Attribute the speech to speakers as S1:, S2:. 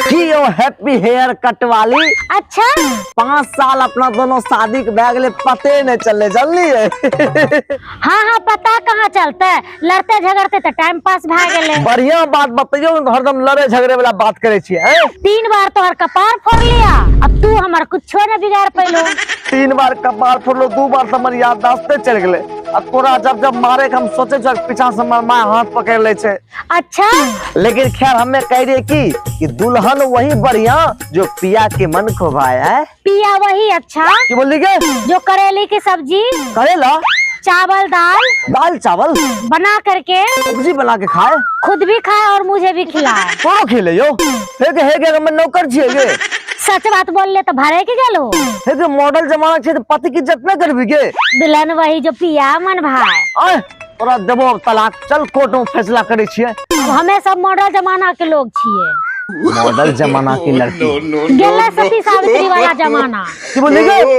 S1: जियो happy hair cut वाली।
S2: अच्छा
S1: 5 साल अपना दोनों शादी के बैग ले पते नहीं चले जल्दी।
S2: हाँ हाँ पता कहाँ चलता है, लड़ते झगड़ते तो टाइम पास भाग गए।
S1: बढ़िया बात बताइयो, हरदम लड़े झगड़े वाला बात करे छिए।
S2: 3 बार तो हर कपार फोड़ लिया, अब तू हमारा कुछ न बिगाड़ पैलो।
S1: 3 बार कपार फोड़लो, 2 बार तो हमारी याददाश्त चढ़ गए। अब तोरा जब जब मारे हम सोचे पीछा से माँ हाथ पकड़ ले छे।
S2: अच्छा
S1: लेकिन खैर हमें कह रही कि दुल्हन वही बढ़िया जो पिया के मन को भाया है।
S2: पिया वही अच्छा
S1: की बोली के
S2: जो करेले की सब्जी,
S1: करेला
S2: चावल
S1: दाल चावल
S2: बना करके
S1: सब्जी बना के खाए,
S2: खुद भी खाए और मुझे भी खिलाए।
S1: तोरो खिले यो हे हम नौकर छिए गे।
S2: सच बात बोल ले तो भरे के गलो।
S1: हे मॉडल जमाना छे तो पति की इज्जत न करबी गे।
S2: दुल्हन वही जो पिया मन भाई।
S1: आय तोरा देबो तलाक, चल कोर्ट में फैसला करे छिए।
S2: हमें सब मॉडल जमाना के लोग छिए।
S1: मॉडल जमाना की लड़की
S2: गेला सती सावित्री वाला जमाना।
S1: की बोली गे।